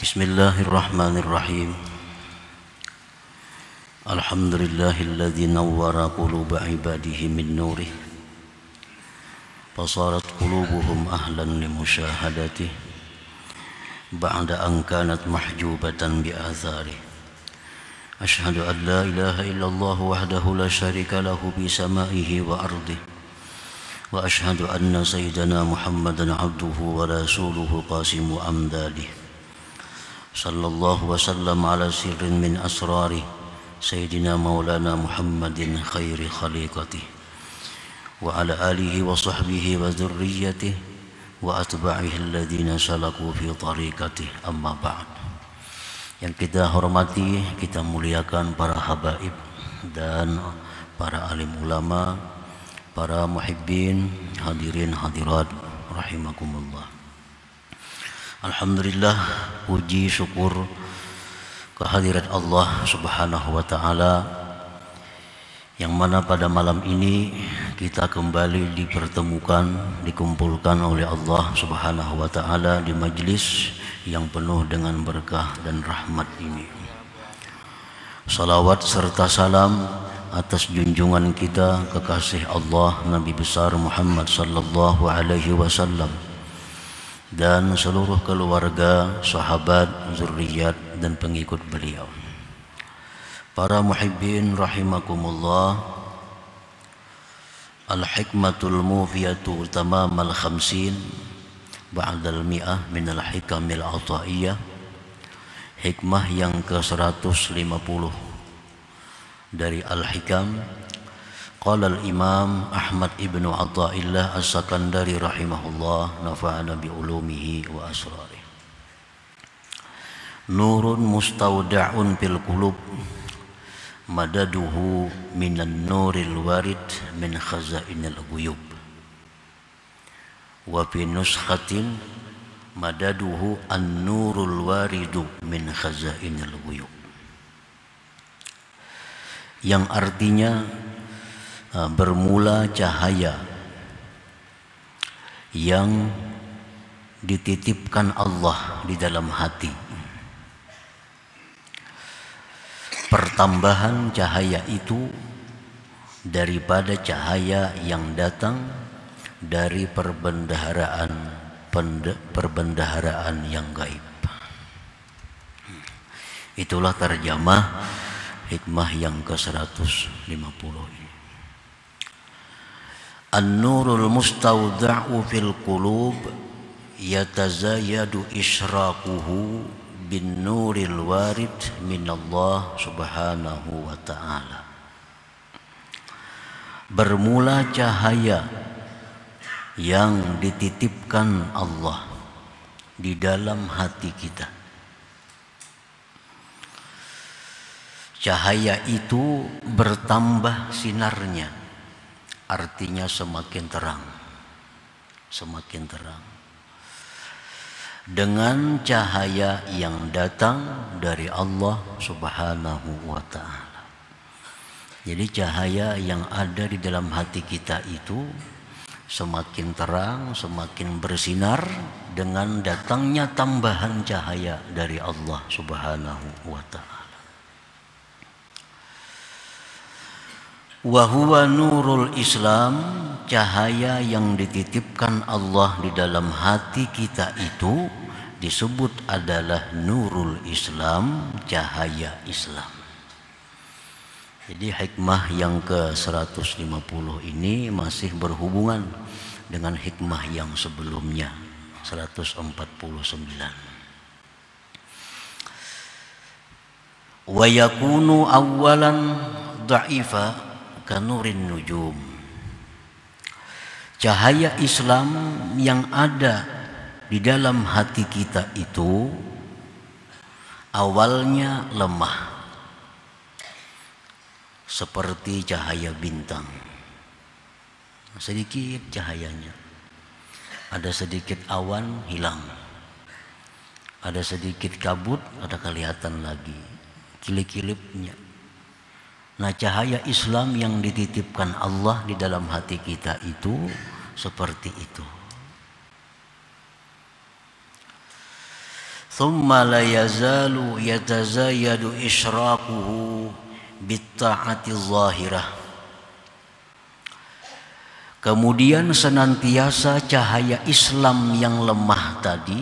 Bismillahirrahmanirrahim. Alhamdulillahilladzi nawwara quluba ibadihi min nurih fasarat qulubuhum ahlan limusyahadatihi ba'da an kanat mahjubatan bi atharih. Ashhadu an la ilaha illallah wahdahu la syarika lahu bi samaihi wa ardihi wa ashhadu anna sayyidana Muhammadan abduhu wa rasuluhu qasimu amdadihi. Sallallahu wa sallam ala sirrin min asrarih Sayyidina Maulana Muhammadin khairi khaliqatih wa ala alihi wa sahbihi wa dhurriyyatih wa atba'ihi alladhina salaku fi tariqatih, amma ba'd. Yang kita hormati, kita muliakan para habaib dan para alim ulama, para muhibbin, hadirin hadirat rahimakumullah. Alhamdulillah, puji syukur kehadirat Allah Subhanahu wa ta'ala, yang mana pada malam ini kita kembali dikumpulkan oleh Allah Subhanahu wa ta'ala di majlis yang penuh dengan berkah dan rahmat ini. Salawat serta salam atas junjungan kita kekasih Allah Nabi besar Muhammad sallallahu alaihi wasallam dan seluruh keluarga, sahabat, zurriyat dan pengikut beliau. Para muhibbin rahimakumullah, al-hikmatul mufiyatu tamamal khamsin ba'dal mi'ah minal hikamil ataiyah, hikmah yang ke-150 dari al-hikam. Qala al-imam Ahmad ibnu Athaillah as-Sakandari rahimahullah, nafa'ana bi ulumihi wa asrarih. Nurun mustawda'un fil qulub madaduhu minan nuril warid min khazainil ghuyub wa fi nuskhatin madaduhu an-nurul waridu min khazainil ghuyub, yang artinya bermula cahaya yang dititipkan Allah di dalam hati. Pertambahan cahaya itu daripada cahaya yang datang dari perbendaharaan yang gaib. Itulah terjemah hikmah yang ke-150 ini. An-nurul mustawda'u fil qulub yatazayadu israquhu bin nuril warid minallah subhanahu wa ta'ala. Bermula cahaya yang dititipkan Allah di dalam hati kita. Cahaya itu bertambah sinarnya, artinya semakin terang, semakin terang, dengan cahaya yang datang dari Allah Subhanahu wa ta'ala. Jadi cahaya yang ada di dalam hati kita itu semakin terang, semakin bersinar dengan datangnya tambahan cahaya dari Allah Subhanahu wa ta'ala. Wa huwa nurul Islam, cahaya yang dititipkan Allah di dalam hati kita itu disebut adalah nurul Islam, cahaya Islam. Jadi hikmah yang ke-150 ini masih berhubungan dengan hikmah yang sebelumnya, 149. Wa yakunu awwalan dha'ifa kanurin nujum. Cahaya Islam yang ada di dalam hati kita itu awalnya lemah, seperti cahaya bintang. Sedikit cahayanya, ada sedikit awan hilang, ada sedikit kabut, ada kelihatan lagi kilip-kilipnya. Nah, cahaya Islam yang dititipkan Allah di dalam hati kita itu seperti itu. thumma la yazalu yatazayyadu isyraquhu bitta'ati zahirah. Kemudian senantiasa cahaya Islam yang lemah tadi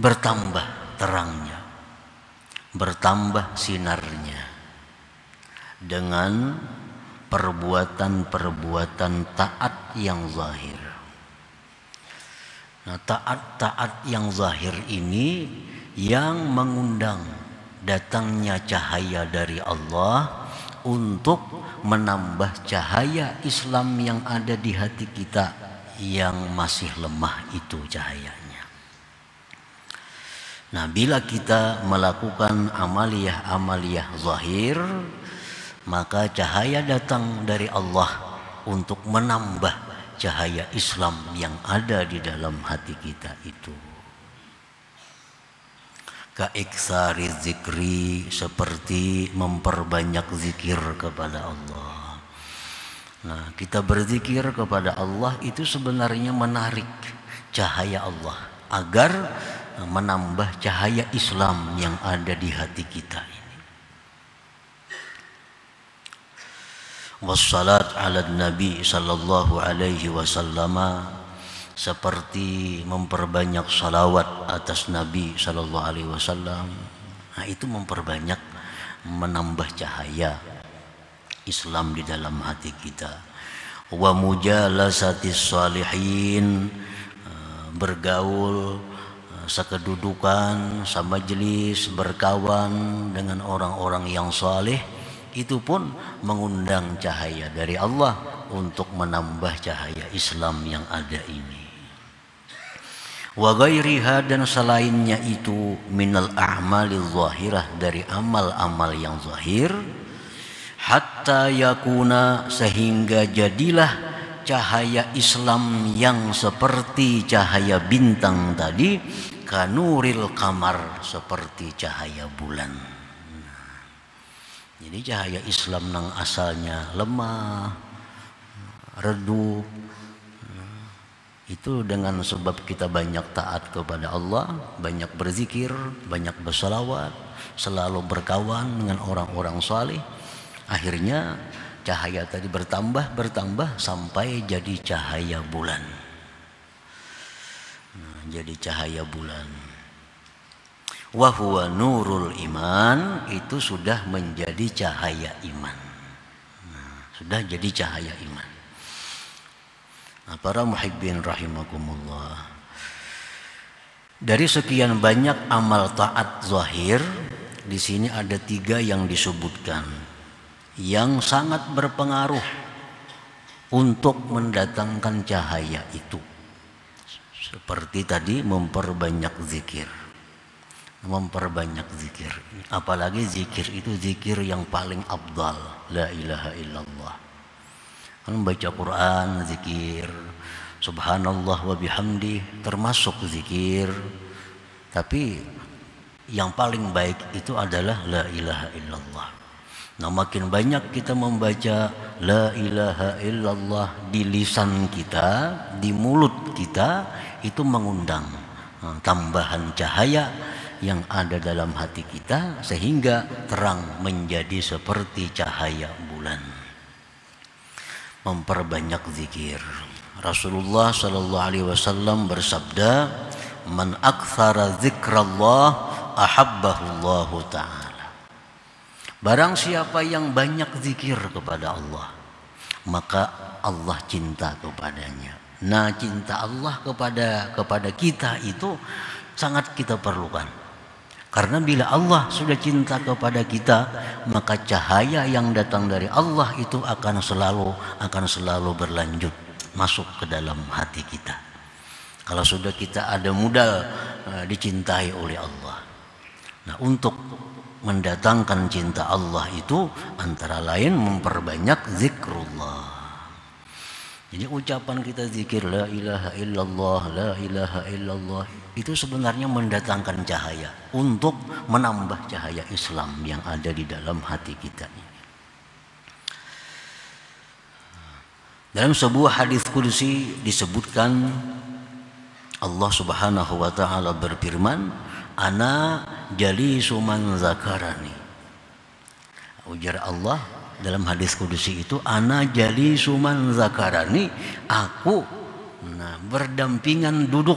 bertambah terangnya, bertambah sinarnya dengan perbuatan-perbuatan taat yang zahir. Nah, taat-taat yang zahir ini yang mengundang datangnya cahaya dari Allah untuk menambah cahaya Islam yang ada di hati kita yang masih lemah itu cahayanya. Nah, bila kita melakukan amaliyah-amaliyah zahir, maka cahaya datang dari Allah untuk menambah cahaya Islam yang ada di dalam hati kita itu. Kaiksari zikri, seperti memperbanyak zikir kepada Allah. Nah, kita berzikir kepada Allah itu sebenarnya menarik cahaya Allah agar menambah cahaya Islam yang ada di hati kita ini. Wassalat ala Nabi sallallahu alaihi wasallam, seperti memperbanyak salawat atas Nabi sallallahu alaihi wasallam. Nah, itu memperbanyak, menambah cahaya Islam di dalam hati kita. Wa mujalasatis salihin, bergaul, sekedudukan, semajelis, berkawan dengan orang-orang yang saleh, itu pun mengundang cahaya dari Allah untuk menambah cahaya Islam yang ada ini. Wa ghairiha, dan selainnya itu, minal a'malil zahirah, dari amal-amal yang zahir, hatta yakuna, sehingga jadilah cahaya Islam yang seperti cahaya bintang tadi, kanuril kamar, seperti cahaya bulan. Jadi cahaya Islam yang asalnya lemah, redup, itu dengan sebab kita banyak taat kepada Allah, banyak berzikir, banyak bersalawat, selalu berkawan dengan orang-orang saleh, akhirnya cahaya tadi bertambah sampai jadi cahaya bulan. Nah, jadi cahaya bulan. Wa huwa nurul iman, itu sudah menjadi cahaya iman. Nah, sudah jadi cahaya iman. Nah, para muhibbin rahimakumullah, dari sekian banyak amal taat zahir, di sini ada 3 yang disebutkan yang sangat berpengaruh untuk mendatangkan cahaya itu. Seperti tadi, memperbanyak zikir. Memperbanyak zikir, apalagi zikir itu zikir yang paling afdal, la ilaha illallah. Kan baca Quran zikir, subhanallah wa bihamdi termasuk zikir, tapi yang paling baik itu adalah la ilaha illallah. Nah, makin banyak kita membaca la ilaha illallah di lisan kita, di mulut kita, itu mengundang tambahan cahaya yang ada dalam hati kita, sehingga terang menjadi seperti cahaya bulan. Memperbanyak zikir. Rasulullah sallallahu alaihi wasallam bersabda, "Man aktsara zikrallah ahabbahullahu ta'ala." Barang siapa yang banyak zikir kepada Allah, maka Allah cinta kepadanya. Nah, cinta Allah kepada kita itu sangat kita perlukan. Karena bila Allah sudah cinta kepada kita, maka cahaya yang datang dari Allah itu akan selalu berlanjut masuk ke dalam hati kita. Kalau sudah kita ada modal dicintai oleh Allah. Nah, untuk mendatangkan cinta Allah itu antara lain memperbanyak zikrullah. Jadi ucapan kita zikir la ilaha illallah, la ilaha illallah, itu sebenarnya mendatangkan cahaya untuk menambah cahaya Islam yang ada di dalam hati kita. Dalam sebuah hadis qudsi disebutkan, Allah Subhanahu wa taala berfirman, "Ana jalisu man zakarani." Ujar Allah dalam hadis kudusi itu, "Ana jalisu man zakarani." Aku berdampingan duduk,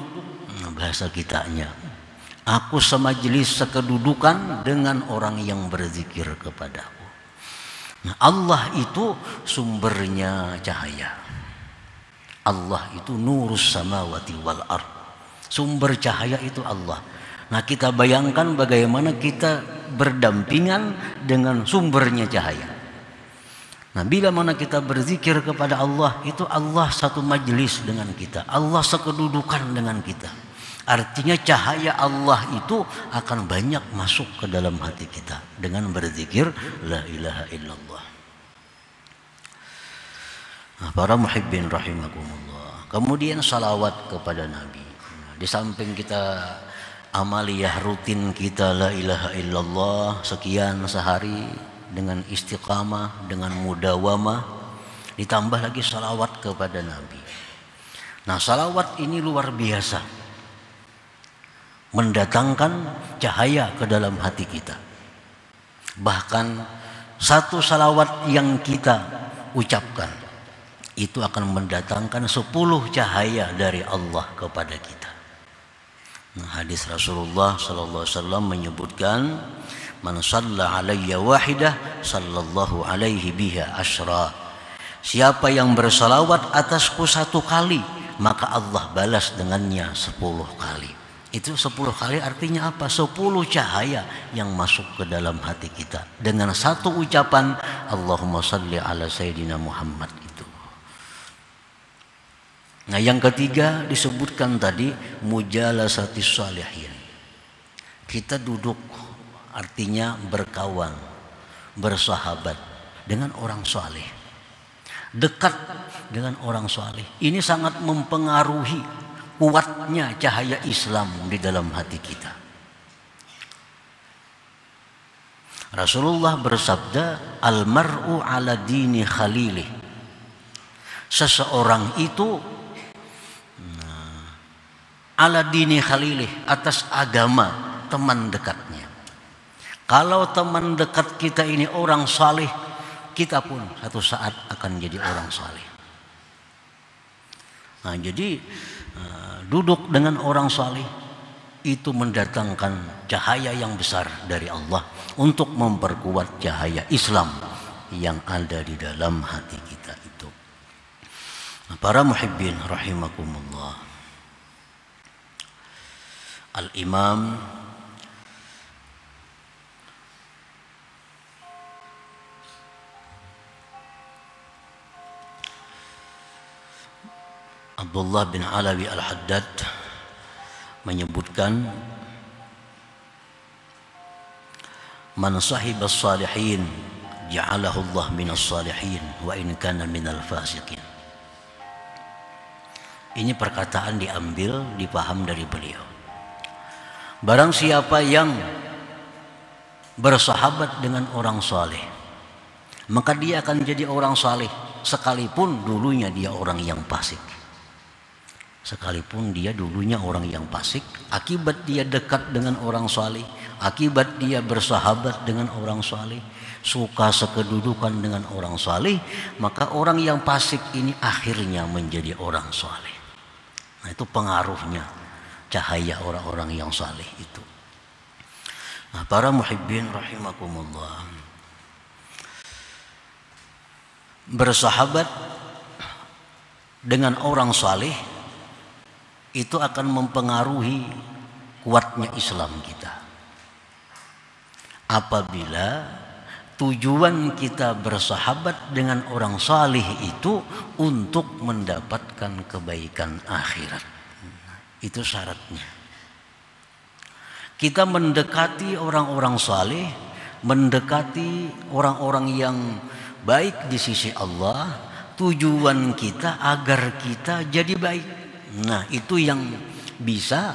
bahasa kitanya. Aku semajelis sekedudukan dengan orang yang berzikir kepadaku. Allah itu sumbernya cahaya. Allah itu nurus samawati wal ard. Sumber cahaya itu Allah. Nah, kita bayangkan bagaimana kita berdampingan dengan sumbernya cahaya. Nah, bila mana kita berzikir kepada Allah, itu Allah satu majelis dengan kita. Allah sekedudukan dengan kita. Artinya cahaya Allah itu akan banyak masuk ke dalam hati kita dengan berzikir la ilaha illallah. Nah, para muhibbin rahimakumullah. Kemudian salawat kepada Nabi. Nah, di samping kita amaliyah rutin kita la ilaha illallah sekian sehari dengan istiqamah, dengan mudawamah, ditambah lagi salawat kepada Nabi. Nah, salawat ini luar biasa, mendatangkan cahaya ke dalam hati kita. Bahkan satu salawat yang kita ucapkan itu akan mendatangkan 10 cahaya dari Allah kepada kita. Nah, hadis Rasulullah sallallahu alaihi wasallam menyebutkan, "Man shalla alayya wahidah sallallahu alaihi biha asyra." Siapa yang bersalawat atasku 1 kali, maka Allah balas dengannya 10 kali. Itu 10 kali artinya apa? 10 cahaya yang masuk ke dalam hati kita dengan satu ucapan Allahumma salli ala Sayyidina Muhammad itu. Nah, yang ketiga disebutkan tadi mujalasatis shalihin. Kita duduk, artinya berkawan, bersahabat dengan orang saleh, dekat dengan orang saleh. Ini sangat mempengaruhi kuatnya cahaya Islam di dalam hati kita. Rasulullah bersabda, "Al-mar'u ala dini khalilih." Seseorang itu ala dini khalilih, atas agama teman dekatnya. Kalau teman dekat kita ini orang saleh, kita pun satu saat akan jadi orang saleh. Nah, jadi duduk dengan orang saleh itu mendatangkan cahaya yang besar dari Allah untuk memperkuat cahaya Islam yang ada di dalam hati kita itu. Nah, para muhibbin rahimakumullah. Al-Imam Abdullah bin Alawi Al-Haddad menyebutkan, "Man sahibas salihin ja'alahu Allah minas salihin wa in kana minal fasiqin." Ini perkataan diambil, dipaham dari beliau. Barang siapa yang bersahabat dengan orang saleh, maka dia akan jadi orang saleh sekalipun dulunya dia orang yang fasik. Sekalipun dia dulunya orang yang fasik, akibat dia dekat dengan orang saleh, akibat dia bersahabat dengan orang saleh, suka sekedudukan dengan orang saleh, maka orang yang fasik ini akhirnya menjadi orang saleh. Nah, itu pengaruhnya cahaya orang-orang yang saleh itu. Nah, para muhibbin rahimakumullah, bersahabat dengan orang saleh itu akan mempengaruhi kuatnya Islam kita. Apabila tujuan kita bersahabat dengan orang saleh itu untuk mendapatkan kebaikan akhirat. Itu syaratnya. Kita mendekati orang-orang saleh, mendekati orang-orang yang baik di sisi Allah, tujuan kita agar kita jadi baik. Nah, itu yang bisa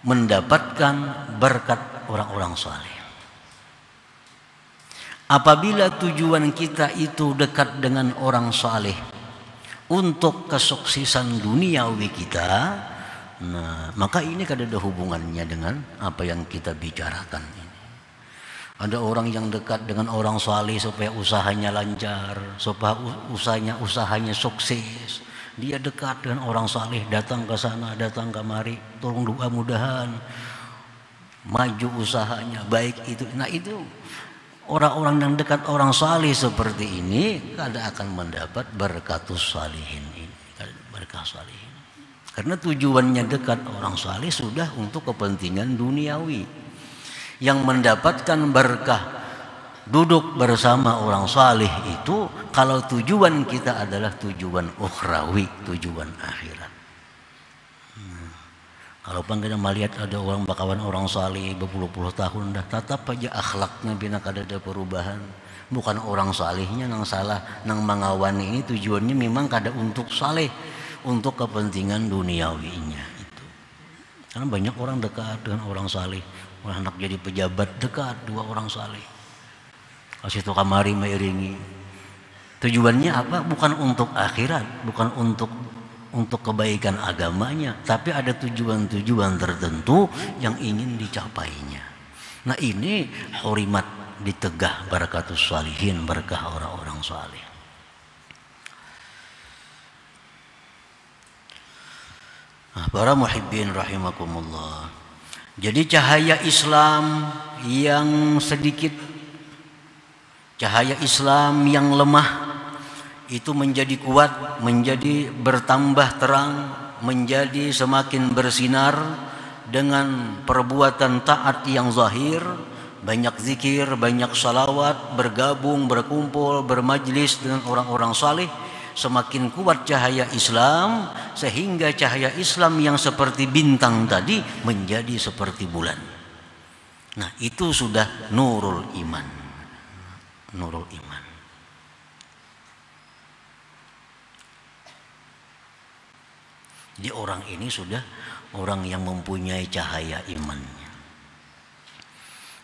mendapatkan berkat orang-orang saleh. Apabila tujuan kita itu dekat dengan orang saleh untuk kesuksesan duniawi kita, Nah, maka ini kan ada hubungannya dengan apa yang kita bicarakan ini. Ada orang yang dekat dengan orang saleh supaya usahanya lancar, supaya usahanya sukses. Dia dekat dengan orang saleh, datang ke sana, datang kemari, tolong doa mudahan maju usahanya, baik itu. Nah, itu orang-orang yang dekat orang saleh seperti ini kada akan mendapat berkatus salihin ini, berkah salihin. Karena tujuannya dekat orang saleh sudah untuk kepentingan duniawi. Yang mendapatkan berkah duduk bersama orang saleh itu kalau tujuan kita adalah tujuan ukhrawi, tujuan akhirat. Kalau kita melihat ada orang bakawan orang saleh berpuluh-puluh tahun dah tetap aja akhlaknya bina kada ada perubahan. Bukan orang salehnya nang salah, nang mangawani ini tujuannya memang kada untuk saleh, untuk kepentingan duniawinya itu. Karena banyak orang dekat dengan orang saleh, orang anak jadi pejabat dekat dua orang saleh. Kasih itu kamari mengiringi. Tujuannya apa? Bukan untuk akhirat, bukan untuk kebaikan agamanya, tapi ada tujuan-tujuan tertentu yang ingin dicapainya. Nah, ini hurimat ditegah barakatus salihin, berkah orang-orang saleh. Nah, para muhibbin rahimakumullah. Jadi cahaya Islam yang sedikit, cahaya Islam yang lemah itu menjadi kuat, menjadi bertambah terang, menjadi semakin bersinar dengan perbuatan taat yang zahir, banyak zikir, banyak salawat, bergabung, berkumpul, bermajlis dengan orang-orang saleh. Semakin kuat cahaya Islam, sehingga cahaya Islam yang seperti bintang tadi menjadi seperti bulan. Nah, itu sudah nurul iman. Nurul iman. Jadi orang ini sudah orang yang mempunyai cahaya imannya.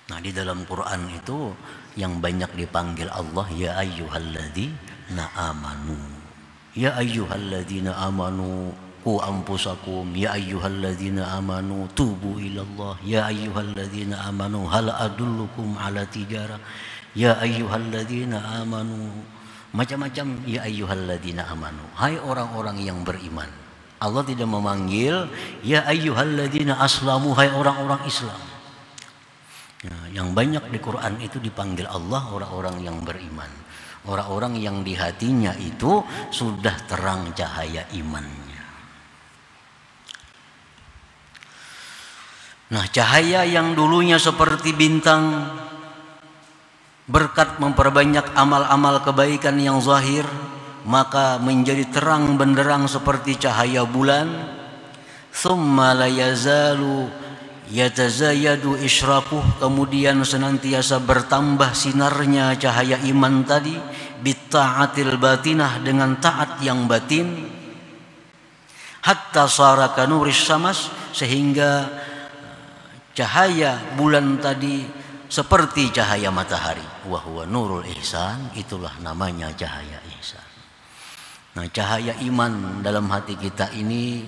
Nah, di dalam Quran itu yang banyak dipanggil Allah, ya ayyuhalladzina amanu. Ya ayyuhalladzina amanu qu anfusakum, ya ayyuhalladzina amanu tubu ilallah, ya ayyuhalladzina amanu hal adullukum ala tijarah, ya ayyuhalladzina amanu, macam-macam ya ayyuhalladzina amanu. Hai orang-orang yang beriman. Allah tidak memanggil ya ayyuhalladzina aslamu, hai orang-orang Islam. Nah, yang banyak di Quran itu dipanggil Allah orang-orang yang beriman. Orang-orang yang di hatinya itu sudah terang cahaya imannya. Nah, cahaya yang dulunya seperti bintang, berkat memperbanyak amal-amal kebaikan yang zahir, maka menjadi terang benderang seperti cahaya bulan. Tsumma la yazalu yatazayadu isyraquh, kemudian senantiasa bertambah sinarnya cahaya iman tadi, bitta'atil batinah, dengan taat yang batin, hatta sara kanuris syamas, sehingga cahaya bulan tadi seperti cahaya matahari. Wa huwa nurul ihsan, itulah namanya cahaya ihsan. Nah, cahaya iman dalam hati kita ini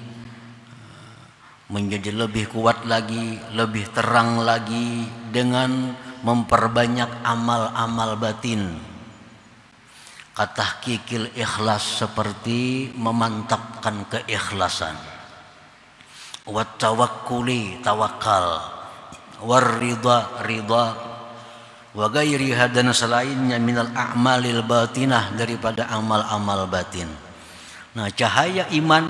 menjadi lebih kuat lagi, lebih terang lagi dengan memperbanyak amal-amal batin. Katahqiqil ikhlas, seperti memantapkan keikhlasan. Wat tawakkuli, tawakal. War ridha, ridha. Wa ghairiha, dan selainnya minal a'malil batinah, daripada amal-amal batin. Nah, cahaya iman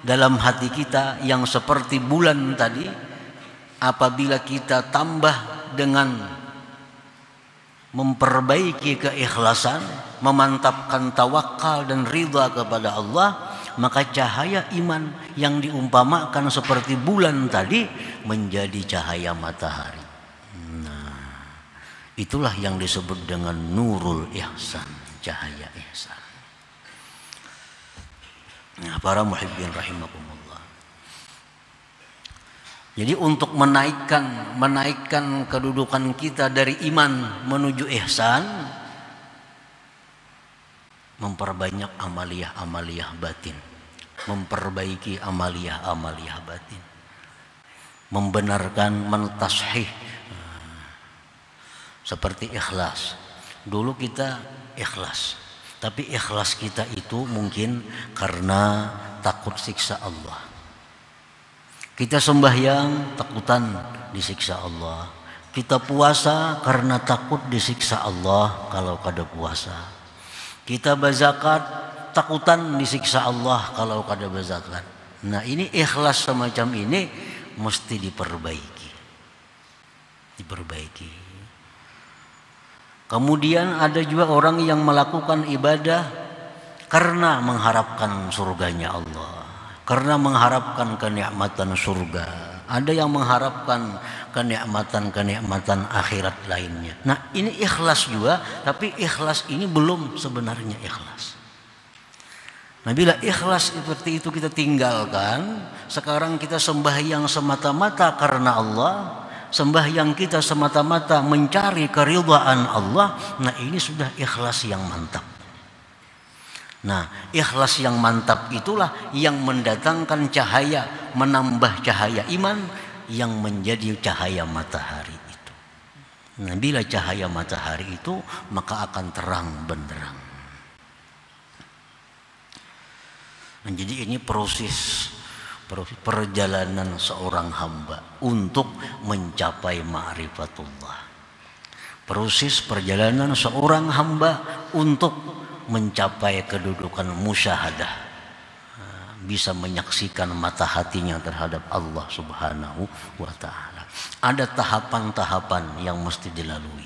dalam hati kita yang seperti bulan tadi, apabila kita tambah dengan memperbaiki keikhlasan, memantapkan tawakal dan ridha kepada Allah, maka cahaya iman yang diumpamakan seperti bulan tadi menjadi cahaya matahari. Nah, itulah yang disebut dengan nurul ihsan, cahaya ihsan. Nah, para muhibbin rahimakumullah. Jadi untuk menaikkan kedudukan kita dari iman menuju ihsan, memperbanyak amaliyah-amaliyah batin. memperbaiki amaliyah batin, membenarkan, mentashih, seperti ikhlas. Dulu kita ikhlas, tapi ikhlas kita itu mungkin karena takut siksa Allah. Kita sembahyang takutan disiksa Allah. Kita puasa karena takut disiksa Allah kalau kada puasa. Kita berzakat takutan disiksa Allah kalau kada berzakat. Nah, ini ikhlas semacam ini mesti diperbaiki. Kemudian ada juga orang yang melakukan ibadah karena mengharapkan surganya Allah, karena mengharapkan kenikmatan surga. Ada yang mengharapkan kenikmatan akhirat lainnya. Nah, ini ikhlas juga, tapi ikhlas ini belum sebenarnya ikhlas. Nah, bila ikhlas seperti itu kita tinggalkan, sekarang kita sembahyang semata-mata karena Allah, sembahyang kita semata-mata mencari keridhaan Allah. Nah, ini sudah ikhlas yang mantap. Nah, ikhlas yang mantap itulah yang mendatangkan cahaya, menambah cahaya iman yang menjadi cahaya matahari itu. Nah, bila cahaya matahari itu maka akan terang benderang. Nah, jadi ini proses perjalanan seorang hamba untuk mencapai ma'rifatullah. Proses perjalanan seorang hamba untuk mencapai kedudukan musyahadah, bisa menyaksikan mata hatinya terhadap Allah Subhanahu wa ta'ala. Ada tahapan-tahapan yang mesti dilalui.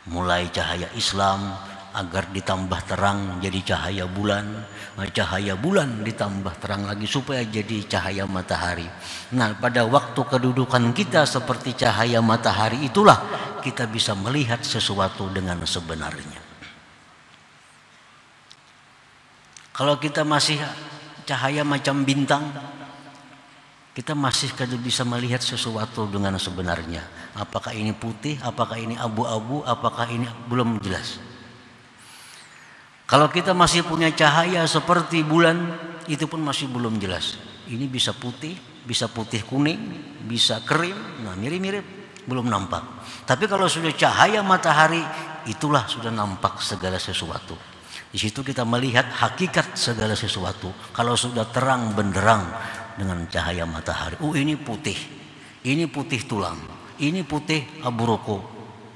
Mulai cahaya Islam agar ditambah terang jadi cahaya bulan, cahaya bulan ditambah terang lagi supaya jadi cahaya matahari. Nah, pada waktu kedudukan kita seperti cahaya matahari itulah kita bisa melihat sesuatu dengan sebenarnya. Kalau kita masih cahaya macam bintang, kita masih kada bisa melihat sesuatu dengan sebenarnya. Apakah ini putih, apakah ini abu-abu, apakah ini belum jelas. Kalau kita masih punya cahaya seperti bulan, itu pun masih belum jelas. Ini bisa putih kuning, bisa krim, nah mirip-mirip, belum nampak. Tapi kalau sudah cahaya matahari, itulah sudah nampak segala sesuatu. Di situ kita melihat hakikat segala sesuatu. Kalau sudah terang benderang dengan cahaya matahari, ini putih tulang, ini putih abu rokok.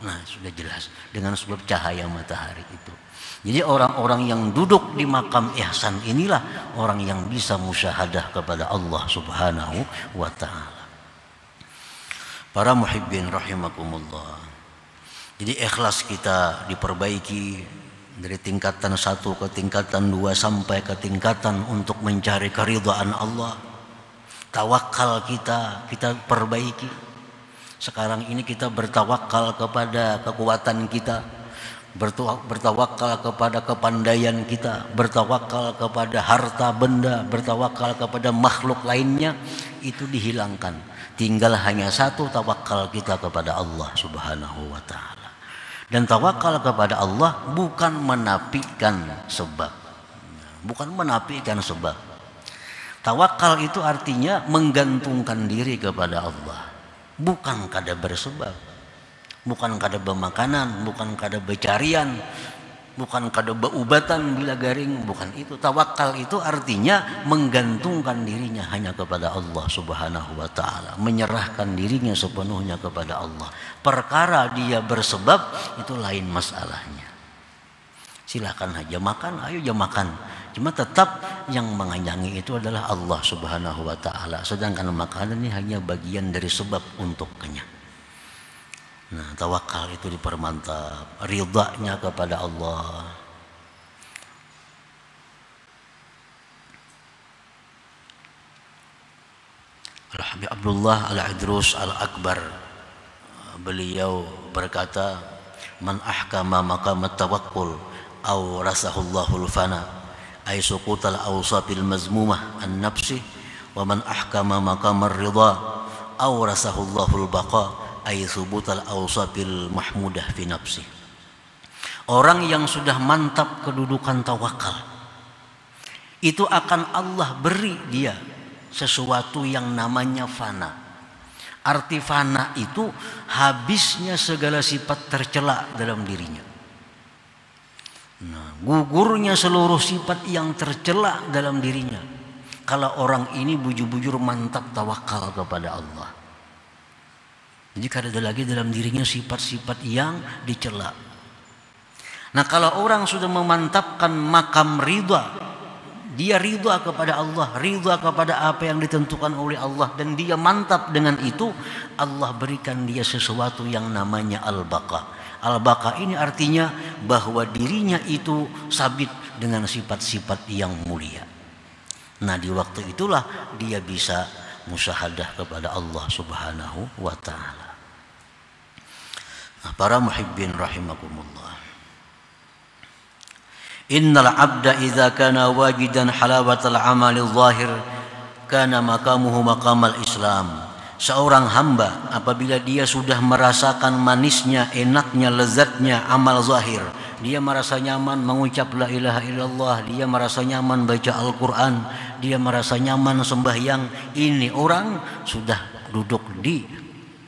Nah, sudah jelas dengan sebab cahaya matahari itu. Jadi orang-orang yang duduk di makam ihsan inilah orang yang bisa musyahadah kepada Allah Subhanahu wa ta'ala. Para muhibbin rahimakumullah. Jadi ikhlas kita diperbaiki dari tingkatan 1 ke tingkatan 2 sampai ke tingkatan untuk mencari keridhaan Allah. Tawakal kita perbaiki. Sekarang ini kita bertawakal kepada kekuatan kita, bertawakal kepada kepandaian kita, bertawakal kepada harta benda, bertawakal kepada makhluk lainnya, itu dihilangkan. Tinggal hanya satu, tawakal kita kepada Allah Subhanahu wa ta'ala. Dan tawakal kepada Allah bukan menafikan sebab. Tawakal itu artinya menggantungkan diri kepada Allah. Bukan kada bersebab. Bukan kada bermakanan, bukan kada bercarian, bukan kada berubatan bila garing, bukan itu. Tawakal itu artinya menggantungkan dirinya hanya kepada Allah Subhanahu wa ta'ala, menyerahkan dirinya sepenuhnya kepada Allah. Perkara dia bersebab itu lain masalahnya. Silakan aja makan, ayo aja makan. Cuma tetap yang mengayangi itu adalah Allah Subhanahu wa ta'ala. Sedangkan makanan ini hanya bagian dari sebab untuk kenyang. Nah, tawakal itu dipermantap, ridhanya kepada Allah. Al-Habib Abdullah Al-Idrus Al-Akbar, beliau berkata, man ahkama maqam at-tawakkul aw rasahullahu al-fana ay suqutal awsabil mazmumah an-nafsi wa man ahkama maqam ar-ridha aw rasahullahu al-baqa ay subutal awsabil mahmudah fi nafsi. Orang yang sudah mantap kedudukan tawakal, itu akan Allah beri dia sesuatu yang namanya fana. Arti fana itu habisnya segala sifat tercela dalam dirinya. Nah, gugurnya seluruh sifat yang tercela dalam dirinya. Kalau orang ini bujur-bujur mantap tawakal kepada Allah. Jadi kada ada lagi dalam dirinya sifat-sifat yang dicela. Nah, kalau orang sudah memantapkan makam ridha, dia ridha kepada Allah, ridha kepada apa yang ditentukan oleh Allah, dan dia mantap dengan itu, Allah berikan dia sesuatu yang namanya al-baqa. Al-baqa ini artinya bahwa dirinya itu sabit dengan sifat-sifat yang mulia. Nah, di waktu itulah dia bisa musyahadah kepada Allah Subhanahu wa ta'ala. Nah, para muhibbin rahimakumullah. Innal abda idza kana wajidan halawatal amali zahir kana maqamuhu maqamal Islam. Seorang hamba apabila dia sudah merasakan manisnya, enaknya, lezatnya amal zahir, dia merasa nyaman mengucap la ilaha illallah, dia merasa nyaman baca Al-Qur'an, dia merasa nyaman sembahyang, ini orang sudah duduk di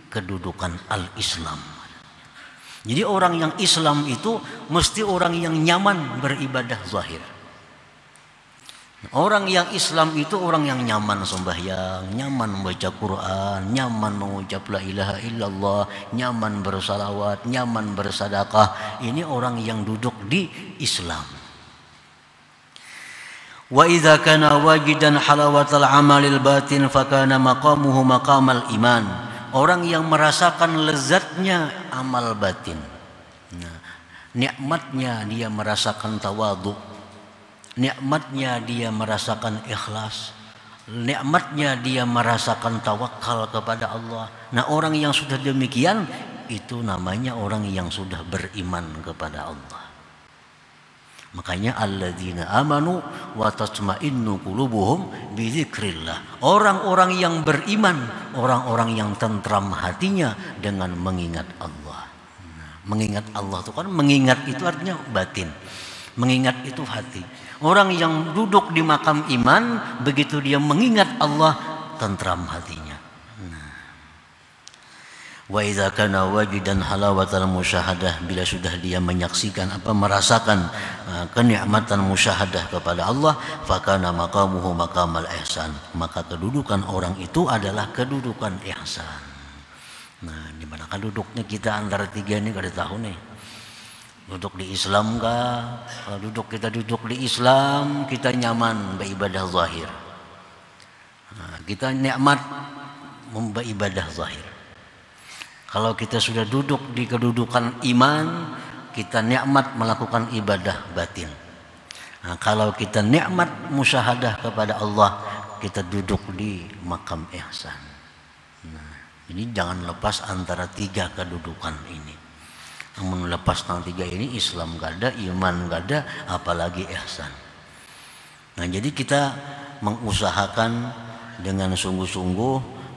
kedudukan al-Islam. Jadi orang yang Islam itu mesti orang yang nyaman beribadah zahir. Orang yang Islam itu orang yang nyaman sembahyang, nyaman membaca Quran, nyaman mengucap la ilaha illallah, nyaman bersalawat, nyaman bersedekah. Ini orang yang duduk di Islam. Wa idza kana wajidan halawatal amalil batin fakana maqamuhu maqamal iman. Orang yang merasakan lezatnya amal batin. Nah, nikmatnya dia merasakan tawadhu. Nikmatnya dia merasakan ikhlas. Nikmatnya dia merasakan tawakal kepada Allah. Nah, orang yang sudah demikian itu namanya orang yang sudah beriman kepada Allah. Makanya alladzina amanu wa tatma'innu qulubuhum bi dzikrillah. Orang-orang yang beriman, orang-orang yang tentram hatinya dengan mengingat Allah. Nah, mengingat Allah itu kan, mengingat itu artinya batin. Mengingat itu hati. Orang yang duduk di makam iman, begitu dia mengingat Allah, tentram hatinya. Wa idza kana wajidan halawatal musyahadah, bila sudah dia menyaksikan merasakan kenikmatan musyahadah kepada Allah, fakana maqamuhu maqamal ihsan, maka kedudukan orang itu adalah kedudukan ihsan. Nah, di manakah duduknya kita antara tiga ini kada tahu nih. Duduk di Islam kah? Kalau kita duduk di Islam, kita nyaman beribadah zahir. Nah, kita nikmat beribadah zahir. Kalau kita sudah duduk di kedudukan iman, kita nikmat melakukan ibadah batin. Nah, kalau kita nikmat musyahadah kepada Allah, kita duduk di makam ihsan. Nah, ini jangan lepas antara tiga kedudukan ini. Namun lepas tang tiga ini, Islam gak ada, iman gak ada, apalagi ihsan. Nah, jadi kita mengusahakan dengan sungguh-sungguh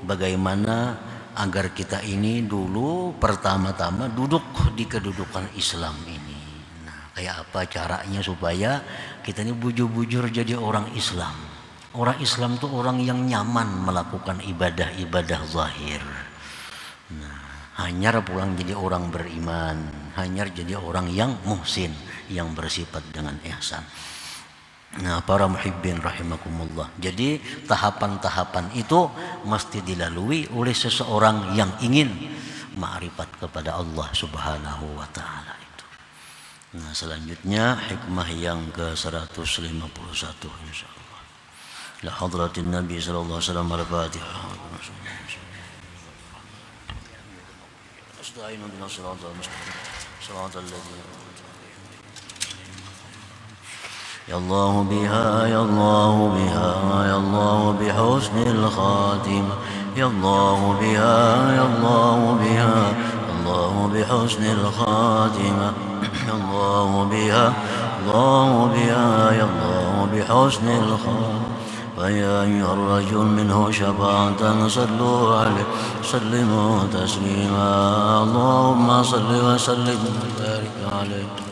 bagaimana agar kita ini dulu pertama-tama duduk di kedudukan Islam ini. Nah, kayak apa caranya supaya kita ini bujur-bujur jadi orang Islam. Orang Islam itu orang yang nyaman melakukan ibadah-ibadah zahir. Nah, hanyar pulang jadi orang beriman, hanyar jadi orang yang muhsin, yang bersifat dengan ihsan. Nah, para muhibbin rahimakumullah. Jadi tahapan-tahapan itu mesti dilalui oleh seseorang yang ingin ma'rifat kepada Allah Subhanahu wa ta'ala itu. Nah, selanjutnya hikmah yang ke-151 insyaallah. La hadratin Nabi sallallahu alaihi wasallam al-Fatihah. Astagfirullahaladzim wa sallallahu alaihi يا الله بها يا الله بها يا الله بحسن الخاتمة يا الله بها يا الله بها يا الله بحسن الخاتمة يا الله بها الله بها يا الله بحسن الخاتمة فيا أيها الرجل منه شفاعة صلوا عليه سلموا تسليما اللهم صل وسلم وبارك عليه